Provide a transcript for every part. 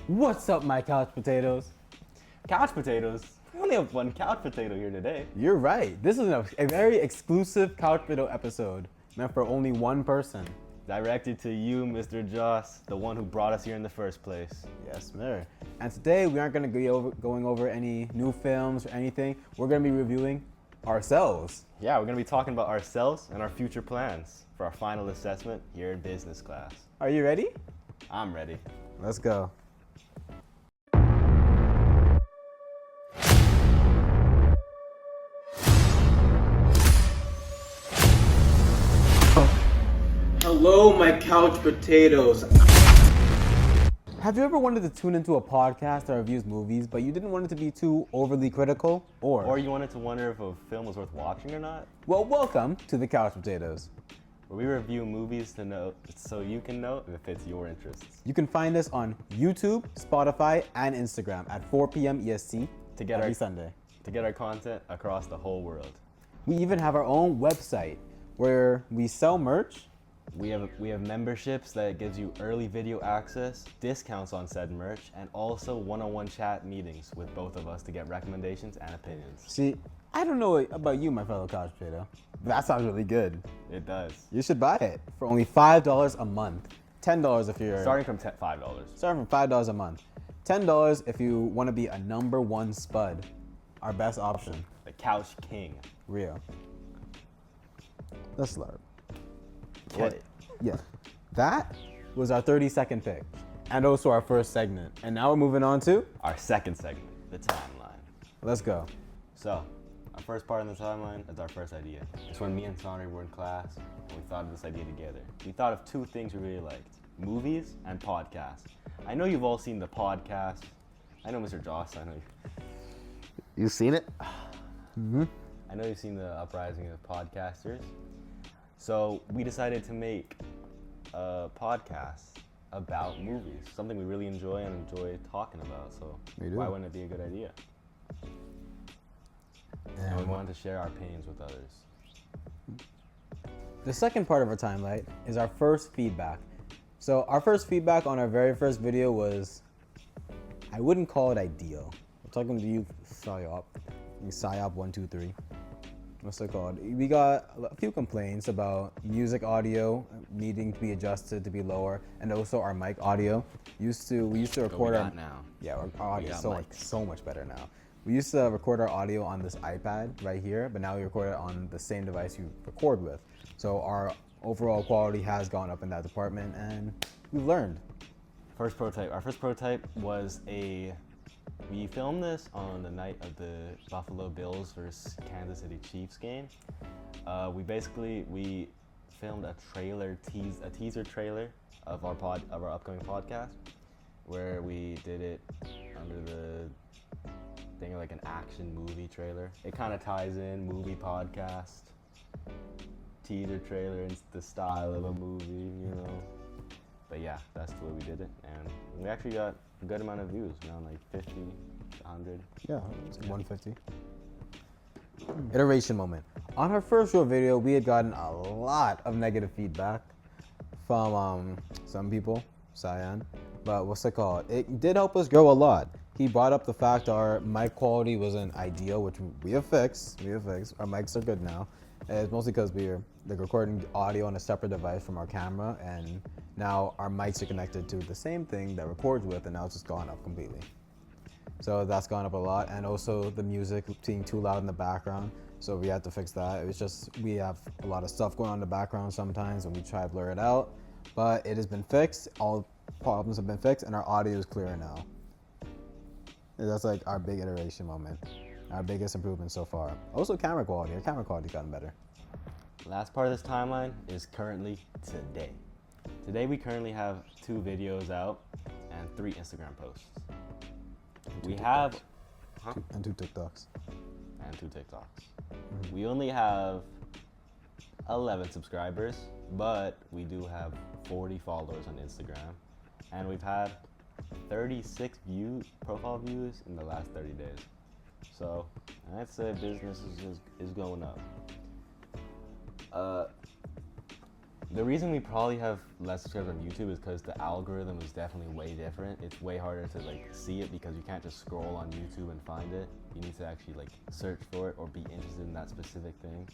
What's up, my couch potatoes? Couch potatoes? We only have one couch potato here today. You're right. This is a very exclusive couch potato episode meant for only one person. Directed to you, Mr. Joss, the one who brought us here in the first place. Yes, sir. And today we aren't going to be going over any new films or anything. We're going to be reviewing ourselves. Yeah, we're going to be talking about ourselves and our future plans for our final assessment here in business class. Are you ready? I'm ready. Let's go. Hello, my couch potatoes. Have you ever wanted to tune into a podcast that reviews movies, but you didn't want it to be too overly critical? Or you wanted to wonder if a film was worth watching or not? Well, welcome to the Couch Potatoes, where we review movies to know so you can know if it fits your interests. You can find us on YouTube, Spotify, and Instagram at 4 p.m. EST every Sunday. To get our content across the whole world. We even have our own website where we sell merch. We have memberships that gives you early video access, discounts on said merch, and also one-on-one chat meetings with both of us to get recommendations and opinions. See, I don't know about you, my fellow couch potato, but that sounds really good. It does. You should buy it for only $5 a month. $10 if you're... Starting from $5. Starting from $5 a month. $10 if you want to be a number one spud. Our best option. The Couch King. Real. Let's slurp. Get it. Yeah. That was our 30-second pick. And also our first segment. And now we're moving on to... our second segment, the timeline. Let's go. So, our first part in the timeline is our first idea. It's when me and Sandri were in class and we thought of this idea together. We thought of two things we really liked. Movies and podcasts. I know you've all seen the podcast. I know Mr. Joss, I know you've seen it? Mm-hmm. I know you've seen the uprising of podcasters. So we decided to make a podcast about movies, something we really enjoy and enjoy talking about. So why wouldn't it be a good idea? And we wanted to share our pains with others. The second part of our timeline is our first feedback. So our first feedback on our very first video was, I wouldn't call it ideal. I'm talking to you, Psyop123. What's it called? We got a few complaints about music audio needing to be adjusted to be lower, and also our mic audio. We used to record our now. Yeah, our audio is so much better now. We used to record our audio on this iPad right here, but now we record it on the same device you record with. So our overall quality has gone up in that department, and we've learned. First prototype. Our first prototype was we filmed this on the night of the Buffalo Bills versus Kansas City Chiefs game. We filmed a teaser trailer of our upcoming podcast, where we did it under the thing of like an action movie trailer. It kind of ties in movie podcast, teaser trailer, and the style of a movie, you know. But yeah, that's the way we did it, and we actually got a good amount of views, around like 50, 100. Yeah, it's 150. Iteration moment. On our first real video, we had gotten a lot of negative feedback from some people, Cyan, but what's it called? It did help us grow a lot. He brought up the fact our mic quality wasn't ideal, which we have fixed. Our mics are good now. And it's mostly because we're recording audio on a separate device from our camera, and now our mics are connected to the same thing that records with, and now it's just gone up completely. So that's gone up a lot, and also the music being too loud in the background, so we had to fix that. It was just, we have a lot of stuff going on in the background sometimes, and we try to blur it out, but it has been fixed. All problems have been fixed, and our audio is clearer now. And that's like our big iteration moment, our biggest improvement so far. Also camera quality, our camera quality's gotten better. Last part of this timeline is currently today. Today we currently have 2 videos out and 3 Instagram posts. We have... And 2 TikToks. And 2 TikToks. Mm-hmm. We only have 11 subscribers, but we do have 40 followers on Instagram. And we've had 36 profile views in the last 30 days. So I'd say business is going up. The reason we probably have less subscribers on YouTube is because the algorithm is definitely way different. It's way harder to like see it because you can't just scroll on YouTube and find it. You need to actually like search for it or be interested in that specific thing.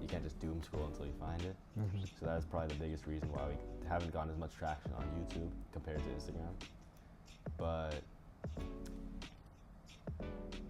You can't just doom scroll until you find it. So that is probably the biggest reason why we haven't gotten as much traction on YouTube compared to Instagram. But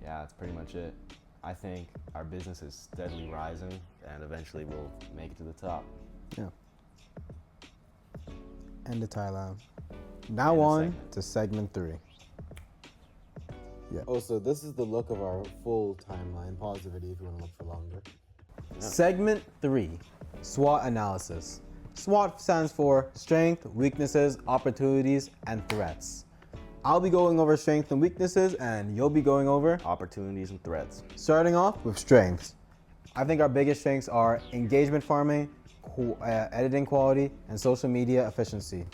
yeah, that's pretty much it. I think our business is steadily rising and eventually we'll make it to the top. Yeah. And the Thailand. Now And the on segment. to segment 3. Yeah. Oh, so this is the look of our full timeline. Pause the video if you want to look for longer. Segment 3, SWOT analysis. SWOT stands for strength, weaknesses, opportunities, and threats. I'll be going over strengths and weaknesses, and you'll be going over Opportunities and threats. starting off with strengths. I think our biggest strengths are engagement farming, editing quality, and social media efficiency.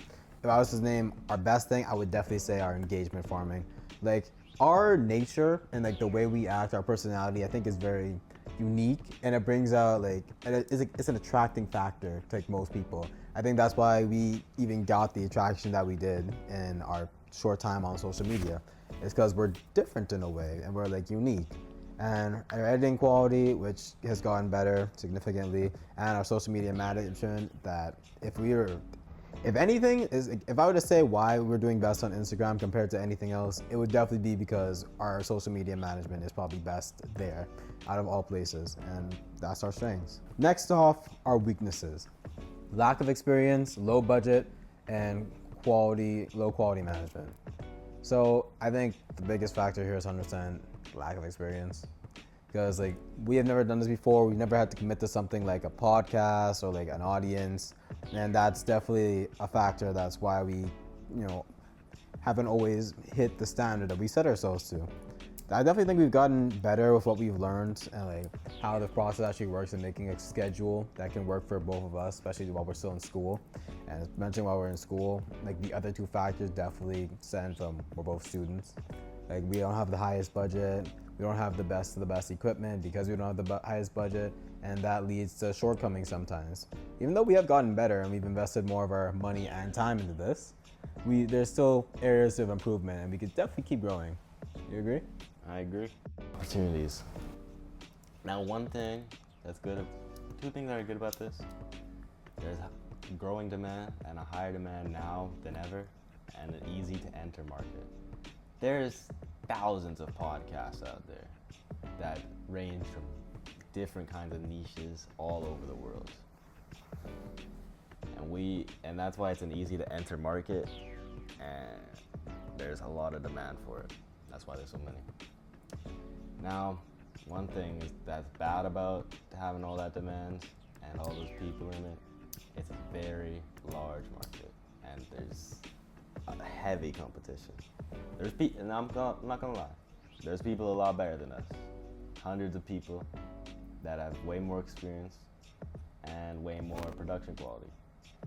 If I was to name our best thing, I would definitely say our engagement farming. Like our nature and like the way we act, our personality, I think is very unique, and it brings out like, and it's an attracting factor to like most people. I think that's why we even got the attraction that we did in our short time on social media. It's because we're different in a way and we're like unique. And our editing quality, which has gotten better significantly, and our social media management, that if anything is, if I were to say why we're doing best on Instagram compared to anything else, it would definitely be because our social media management is probably best there out of all places, and that's our strengths. Next off, our weaknesses. Lack of experience, low budget, and low quality management. So I think the biggest factor here is 100% lack of experience, because like we have never done this before. We've never had to commit to something like a podcast or like an audience, and that's definitely a factor. That's why we, haven't always hit the standard that we set ourselves to. I definitely think we've gotten better with what we've learned and like how the process actually works and making a schedule that can work for both of us, especially while we're still in school. And as mentioned, while we're in school, like the other two factors definitely stem from we're both students. Like we don't have the highest budget, we don't have the best of the best equipment because we don't have the highest budget, and that leads to shortcomings sometimes. Even though we have gotten better and we've invested more of our money and time into this, there's still areas of improvement and we could definitely keep growing. You agree? I agree. Opportunities. Now, one thing that's good, two things that are good about this. There's a growing demand and a higher demand now than ever, and an easy to enter market. There's thousands of podcasts out there that range from different kinds of niches all over the world. And that's why it's an easy to enter market, and there's a lot of demand for it. That's why there's so many. Now, one thing that's bad about having all that demand and all those people in it, it's a very large market and there's a heavy competition. And I'm not gonna lie, there's people a lot better than us. Hundreds of people that have way more experience and way more production quality.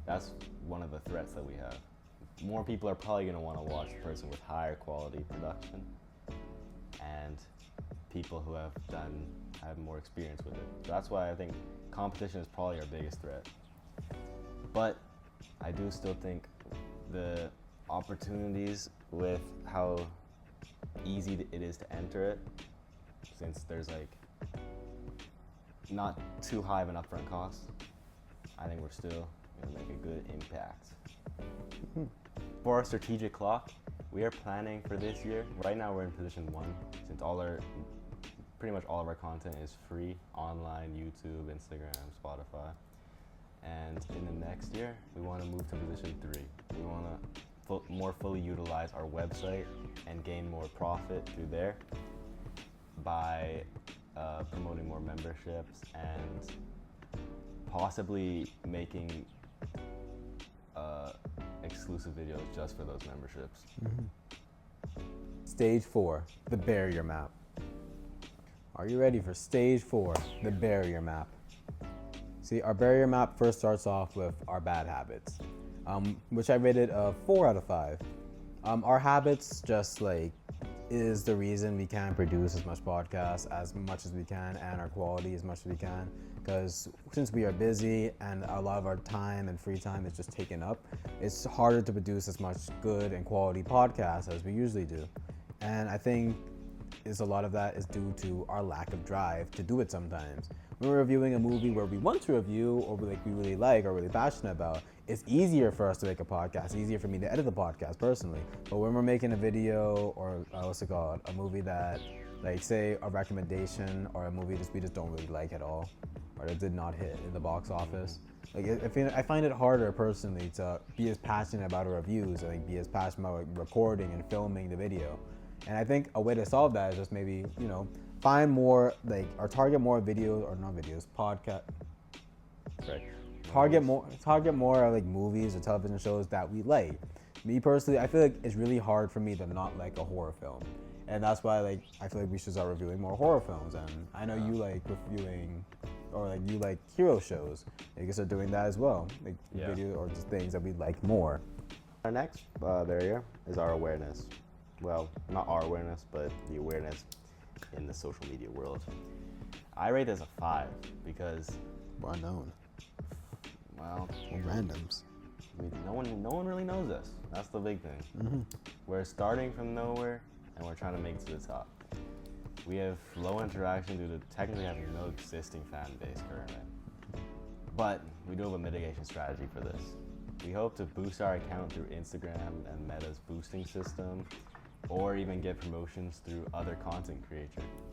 That's one of the threats that we have. More people are probably gonna wanna watch a person with higher quality production and people who have more experience with it. So that's why I think competition is probably our biggest threat. But I do still think the opportunities with how easy it is to enter it, since there's like not too high of an upfront cost, I think we're still gonna make a good impact. For our strategic clock, we are planning for this year. Right now we're in position 1, since pretty much all of our content is free online, YouTube, Instagram, Spotify. And in the next year, we want to move to position 3. We want to more fully utilize our website and gain more profit through there by promoting more memberships and possibly making exclusive videos just for those memberships. Stage 4, the barrier map. Are you ready for stage 4, the barrier map? See, our barrier map first starts off with our bad habits, which I rated a 4 out of 5. Our habits just like is the reason we can't produce as much podcasts as much as we can and our quality as much as we can, because since we are busy and a lot of our time and free time is just taken up, it's harder to produce as much good and quality podcasts as we usually do. And I think a lot of that is due to our lack of drive to do it sometimes. When we're reviewing a movie where we want to review or we really like or really passionate about, it's easier for us to make a podcast. It's easier for me to edit the podcast personally. But when we're making a video or a movie that, like, say a recommendation or a movie we just don't really like at all, or that did not hit in the box office, like I find it harder personally to be as passionate about our reviews and like, be as passionate about recording and filming the video. And I think a way to solve that is just maybe, find more, like, or target more videos, or not videos, podcast. Right. Target more of like movies or television shows that we like. Me personally, I feel like it's really hard for me to not like a horror film. And that's why, like, I feel like we should start reviewing more horror films. And I know you like reviewing, or like you like hero shows. You can start doing that as well, like video or just things that we like more. Our next barrier is our awareness. Well, not our awareness, but the awareness in the social media world. I rate this a 5 because We're unknown. Well, we're randoms. I mean, no one really knows us. That's the big thing. Mm-hmm. We're starting from nowhere and we're trying to make it to the top. We have low interaction due to technically having no existing fan base currently. But we do have a mitigation strategy for this. We hope to boost our account through Instagram and Meta's boosting system, or even get promotions through other content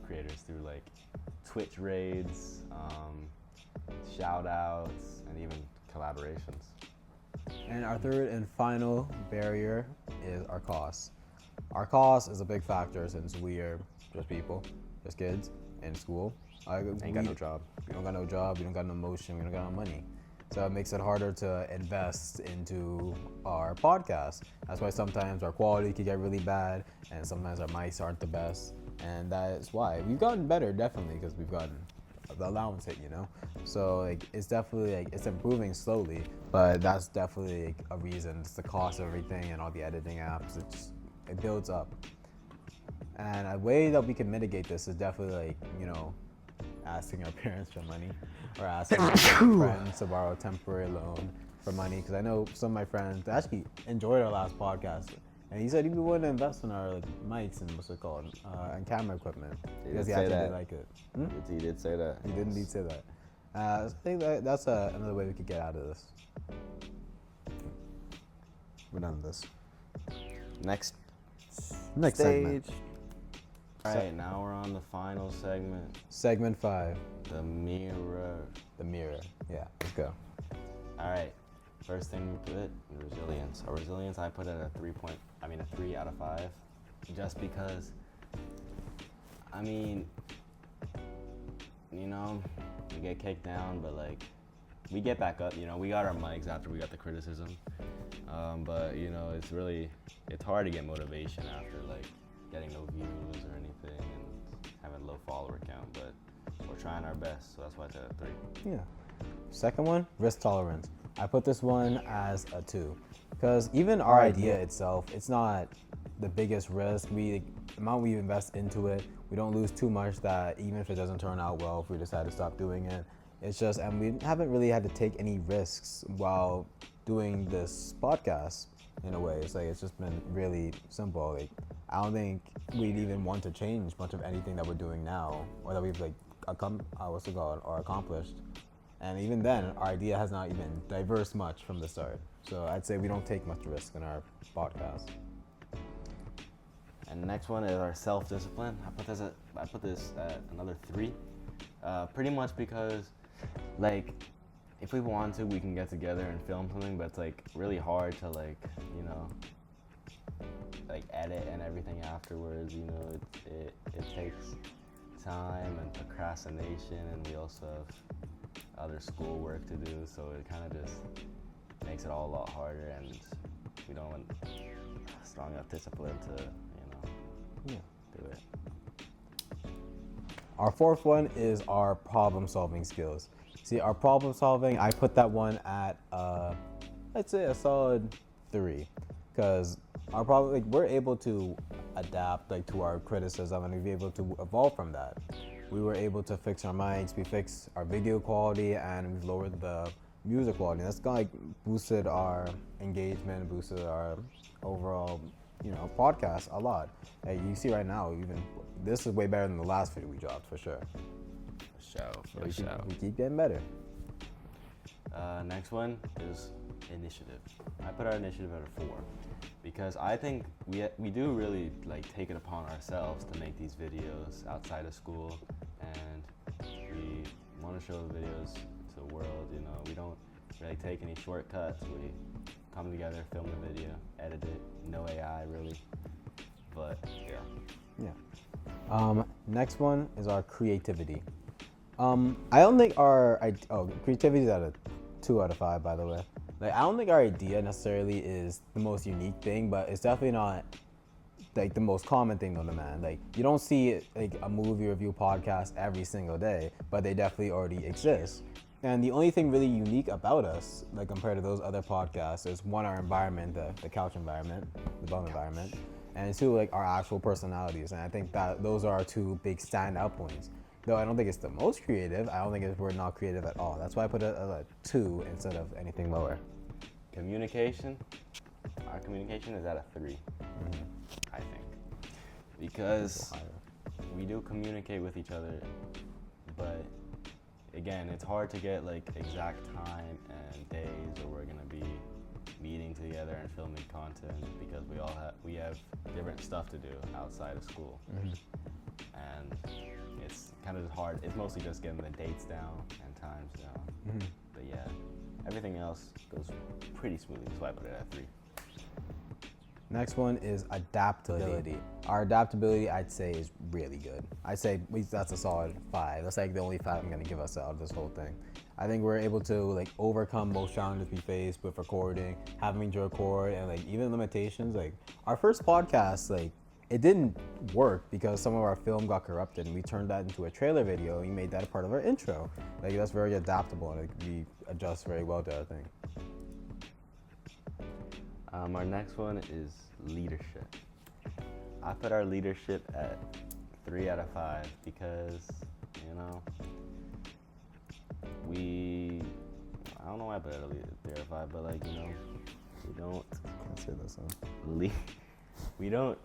creators through like Twitch raids, shout outs, and even collaborations. And our third and final barrier is our costs. Our cost is a big factor since we are just people, just kids in school. Ain't got no job. We don't got no job, we don't got no motion, we don't got no money. So it makes it harder to invest into our podcast. That's why sometimes our quality can get really bad and sometimes our mics aren't the best. And that is why we've gotten better, definitely, because we've gotten the allowance hit, So like it's definitely like it's improving slowly, but that's definitely like a reason. It's the cost of everything and all the editing apps. It builds up. And a way that we can mitigate this is definitely like, asking our parents for money or asking our friends to borrow a temporary loan for money. Because I know some of my friends actually enjoyed our last podcast. And he said he would invest in our mics and and camera equipment because he actually did like it. He did say that. He did indeed say that. I think that's another way we could get out of this. We're done with this. Next Next stage. segment. All right, now we're on the final segment. Segment 5. The mirror. The mirror. Yeah, let's go. All right. First thing we put, resilience. Our resilience, I put it at a 3 out of 5. Just because, we get kicked down, but we get back up. We got our mics after we got the criticism. But it's hard to get motivation after getting no views or anything and having a low follower count. But we're trying our best, so that's why it's at a 3. Yeah. Second one, risk tolerance. I put this one as a 2 because even our idea itself, it's not the biggest risk. The amount we invest into it, we don't lose too much that even if it doesn't turn out well, if we decide to stop doing it, it's just, and we haven't really had to take any risks while doing this podcast in a way. It's just been really simple. I don't think we'd even want to change much of anything that we're doing now or that we've accomplished. And even then, our idea has not even diversed much from the start. So I'd say we don't take much risk in our podcast. And the next one is our self-discipline. I put this at another 3. Pretty much because, if we want to, we can get together and film something, but it's really hard to edit and everything afterwards. It takes time and procrastination, and we also have other school work to do, so it kind of just makes it all a lot harder, and we don't want strong enough discipline to do it. Our fourth one is our problem solving skills. See, our problem solving, I put that one at I'd say a solid 3, because our problem, we're able to adapt to our criticism and be able to evolve from that. we were able to fix our mics, we fixed our video quality, and we've lowered the music quality. That's kind of like boosted our engagement, boosted our overall, podcast a lot. Like you see right now, even this is way better than the last video we dropped for sure. For show. We keep getting better. Next one is initiative. I put our initiative at a 4 because I think we do really like take it upon ourselves to make these videos outside of school, and we want to show the videos to the world. We don't really take any shortcuts. We come together, film the video, edit it. No AI really, but Yeah. Next one is our creativity. I don't think creativity is at a 2 out of 5, by the way. Like, I don't think our idea necessarily is the most unique thing, but it's definitely not like the most common thing on demand. Like, you don't see like a movie review podcast every single day, but they definitely already exist. And the only thing really unique about us, like compared to those other podcasts, is one, our environment, the couch environment, the bum environment, and two, like our actual personalities. And I think that those are our two big standout points. Though I don't think it's the most creative. I don't think we're not creative at all. That's why I put it at a 2 instead of anything lower. Communication. Our communication is at a 3. I think, because we do communicate with each other, but again, it's hard to get like exact time and days where we're gonna be meeting together and filming content because we have different stuff to do outside of school, and it's kind of hard. It's mostly just getting the dates down and times down. But yeah, everything else goes pretty smoothly. That's why I put it at 3. Next one is adaptability. Our adaptability, I'd say, is really good. I'd say that's a solid 5. That's like the only 5 I'm gonna give us out of this whole thing. I think we're able to like overcome most challenges we face with recording, having to record, and like even limitations. Like our first podcast, like it didn't work because some of our film got corrupted, and we turned that into a trailer video and we made that a part of our intro. Like that's very adaptable, and like, we adjust very well to our thing. Our next one is leadership. I put our leadership at 3 out of 5 because, I don't know why I put it at 3 out of 5, but like, we don't. Can't say this, huh? We don't,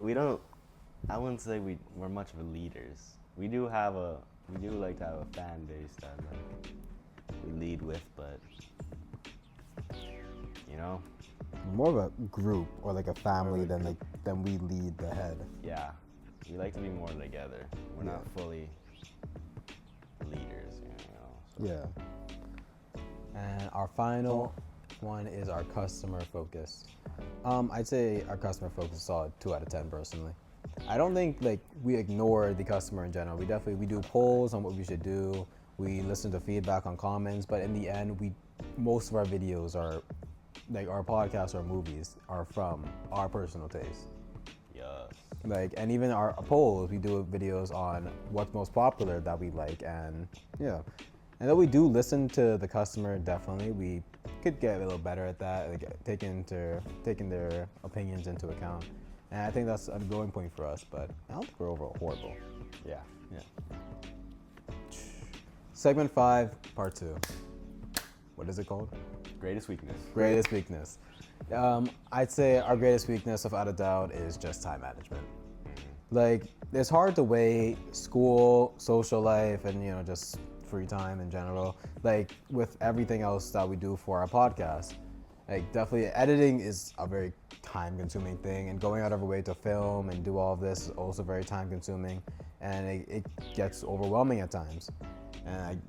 I wouldn't say we're much of a leaders. We do like to have a fan base that like we lead with, but, More of a group or like a family than we lead the head. Yeah, we like to be more together. We're not fully leaders, so. Yeah. And our final one is our customer focus. I'd say our customer focus is solid 2 out of 10 personally. I don't think like we ignore the customer in general. We do polls on what we should do. We listen to feedback on comments, but in the end, most of our videos are like our podcasts or movies are from our personal taste. Yes. Like, and even our polls, we do videos on what's most popular that we like, and yeah. And though we do listen to the customer, definitely, we could get a little better at that, like taking their opinions into account. And I think that's a growing point for us, but I don't think we're overall horrible. Yeah. Segment 5, part 2. What is it called? Greatest weakness. Greatest weakness. I'd say our greatest weakness, without a doubt, is just time management. Like, it's hard to weigh school, social life, and just free time in general, like with everything else that we do for our podcast. Like, definitely editing is a very time-consuming thing, and going out of our way to film and do all of this is also very time-consuming, and it gets overwhelming at times. And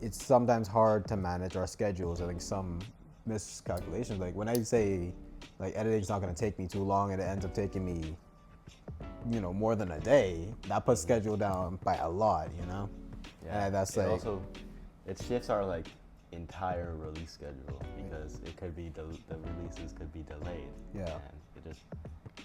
it's sometimes hard to manage our schedules. I think some miscalculations. Like when I say like editing's not going to take me too long and it ends up taking me, more than a day, that puts schedule down by a lot, Yeah. And that's like also, it shifts our like entire release schedule because it could be the releases could be delayed. Yeah. And it just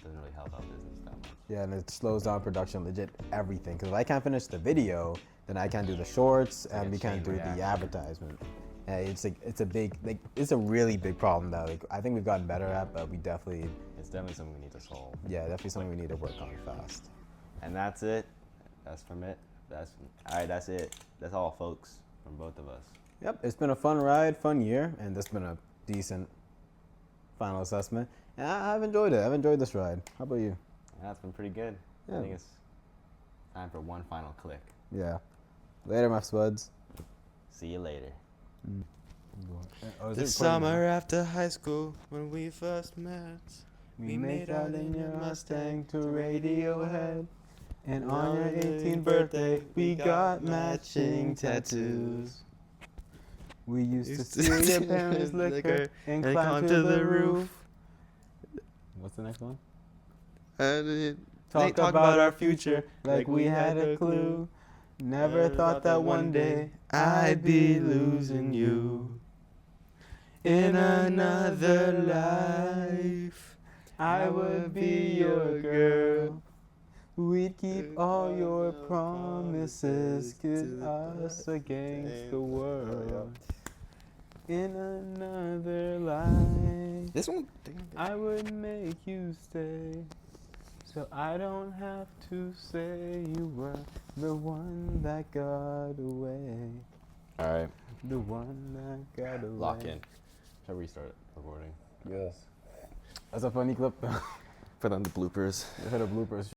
doesn't really help our business that much. Yeah, and it slows down production, legit everything. Because if I can't finish the video, then I can't do the shorts, and we can't do the advertisement. And it's a really big problem that I think we've gotten better at, but it's definitely something we need to solve. Yeah, definitely something we need to work on fast. And that's it. That's from it. That's all right. That's it. That's all, folks, from both of us. Yep, it's been a fun ride, fun year, and this has been a decent final assessment. And I've enjoyed it. I've enjoyed this ride. How about you? That's been pretty good. Yeah. I think it's time for one final click. Yeah. Later, my spuds. See you later. Oh, is The it recording summer now? after high school when we first met. We made out in your Mustang to Radiohead. And on your 18th birthday, we got matching tattoos. We used to steal your parents' liquor and climb to the roof. What's the next one? And Talk about our future like we had a clue. Never thought that one day I'd be losing you. In another life, I would be your girl. We'd keep all your promises, kiss us against the world. In another life, this one. I would make you stay, so I don't have to say you were the one that got away. All right. The one that got away. Lock in. Shall we restart recording? Yes. That's a funny clip. Put on the bloopers. They had a bloopers.